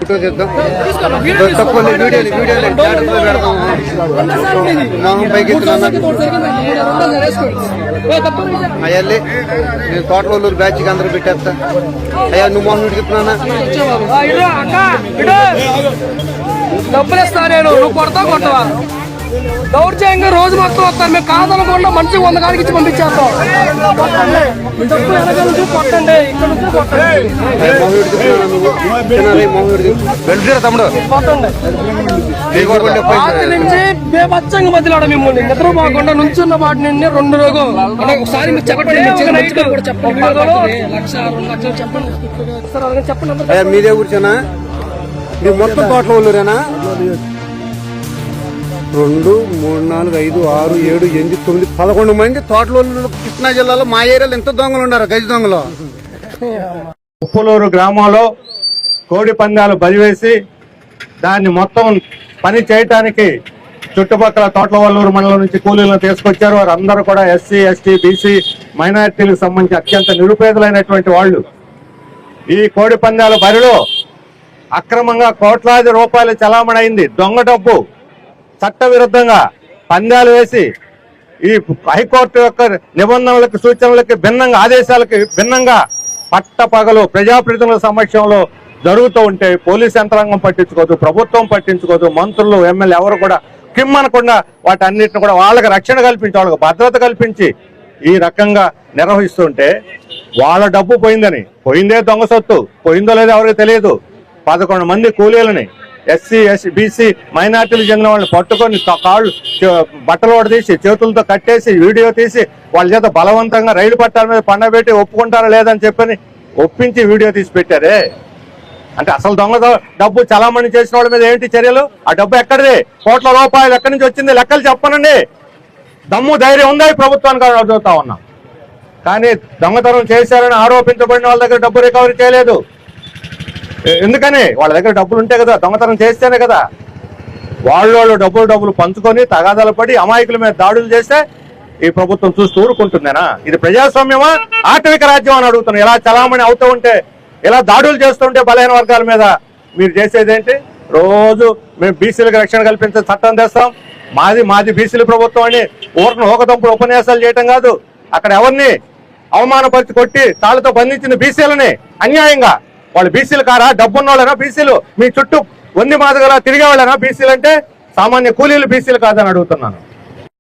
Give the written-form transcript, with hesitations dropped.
Photo చేద్దాం. తక్కువ మొహం పైకి అయ్యాలి. నేను తోటలూరు బ్యాచ్కి అందరూ పెట్టేస్తా. అయ్యా నువ్వు మొహం చెప్తున్నా డబ్బులు ఇస్తా. నేను నువ్వు కొడతా కొట్టవా? దౌర్జన్యంగా రోజు మొత్తం వస్తాను. మేము కాదనకుండా మంచిగా 100 కాడికి ఇచ్చి పంపించేస్తాం. డబ్బులు ఎనగలిసి కొట్టండి, ఇక్కడ నుంచి కొట్టండి. తమ్ముడు రాత్రి నుంచి బేబచ్చంగా మధ్యలో మిమ్మల్ని నిద్ర పోకుండా నుంచున్న వాటి నుండి 2 రోజులు ఒకసారి మీరు చెప్పండి. చెప్పండి 1,00,000 చెప్పండి. మీదే కూర్చోనా? మీరు మొత్తం తోటలో ఊళ్ళురేనా? 2, 3, 4, 5, 6, 7, 8, 9, 11 మంది తోటలో కృష్ణా జిల్లాలో మా ఏరియాలో ఎంత దొంగలు ఉన్నారు? గజ దొంగలు. ఉప్పులూరు గ్రామంలో కోడి పందాలు బలివేసి దాన్ని మొత్తం పని చేయటానికి చుట్టుపక్కల తోటలవల్లూరు మండలం నుంచి కూలీలను తీసుకొచ్చారు. వారందరూ కూడా ఎస్సీ, ఎస్టీ, బీసీ మైనారిటీలకు సంబంధించి అత్యంత నిరుపేదలైనటువంటి వాళ్ళు. ఈ కోడి పందాల బరిలో అక్రమంగా కోట్లాది రూపాయలు చలామణి అయింది. దొంగ డబ్బు చట్ట విరుద్ధంగా పందాలు వేసి ఈ హైకోర్టు యొక్క నిబంధనలకు, సూచనలకి భిన్నంగా, ఆదేశాలకి భిన్నంగా పట్టపగలు ప్రజాప్రతినిధుల సమక్షంలో జరుగుతూ ఉంటే పోలీస్ యంత్రాంగం పట్టించుకోదు, ప్రభుత్వం పట్టించుకోదు, మంత్రులు, ఎమ్మెల్యే ఎవరు కూడా కిమ్మనకుండా వాటన్నిటిని కూడా వాళ్ళకి రక్షణ కల్పించి, వాళ్ళకి భద్రత కల్పించి ఈ రకంగా నిర్వహిస్తుంటే వాళ్ళ డబ్బు పోయిందని, పోయిందే దొంగ సొత్తు, పోయిందో లేదో ఎవరికి తెలియదు. 11 మంది కూలీలని ఎస్సీ, ఎస్సీ, బీసీ మైనార్టీలకు చెందిన వాళ్ళని పట్టుకొని కాళ్ళు బట్టలు తీసి చేతులతో కట్టేసి వీడియో తీసి వాళ్ళ చేత బలవంతంగా రైలు పట్టాల మీద పండబెట్టి ఒప్పుకుంటారా లేదని చెప్పని ఒప్పించి వీడియో తీసి పెట్టారే. అంటే అసలు దొంగ డబ్బు చలామణి చేసిన వాళ్ళ మీద ఏంటి చర్యలు? ఆ డబ్బు ఎక్కడిది? కోట్ల రూపాయలు ఎక్కడి నుంచి వచ్చింది? లెక్కలు చెప్పనండి. దమ్ము ధైర్యం ఉందా ఈ ప్రభుత్వానికి అడుగుతా ఉన్నాం. కానీ దొంగతనం చేశారని ఆరోపించబడిన వాళ్ళ దగ్గర డబ్బు రికవరీ చేయలేదు. ఎందుకని? వాళ్ళ దగ్గర డబ్బులు ఉంటే కదా, దొంగతనం చేస్తేనే కదా. వాళ్ళు డబ్బులు పంచుకొని తగాదాలు పడి అమాయకుల మీద దాడులు చేస్తే ఈ ప్రభుత్వం చూస్తూ ఊరుకుంటుందేనా? ఇది ప్రజాస్వామ్యమా, ఆటవిక రాజ్యం అని అడుగుతున్నాం. ఇలా చలామణి అవుతూ ఉంటే, ఇలా దాడులు చేస్తుంటే బలహీన వర్గాల మీద మీరు చేసేదేంటి? రోజు మేము బీసీలకు రక్షణ కల్పించే చట్టం తెస్తాం, మాది బీసీల ప్రభుత్వం అని ఊరిని ఓకదంపుడు ఉపన్యాసాలు చేయటం కాదు. అక్కడ ఎవరిని అవమానపరిచి కొట్టి తాళ్ళతో బంధించిన బీసీలని అన్యాయంగా. వాళ్ళు బీసీలు కారా? డబ్బున్న వాళ్ళనా బీసీలు? మీ చుట్టూ వంది మాదిగలా తిరిగే వాళ్ళనా బీసీలు? అంటే సామాన్య కూలీలు బీసీలు కాదని అడుగుతున్నాను.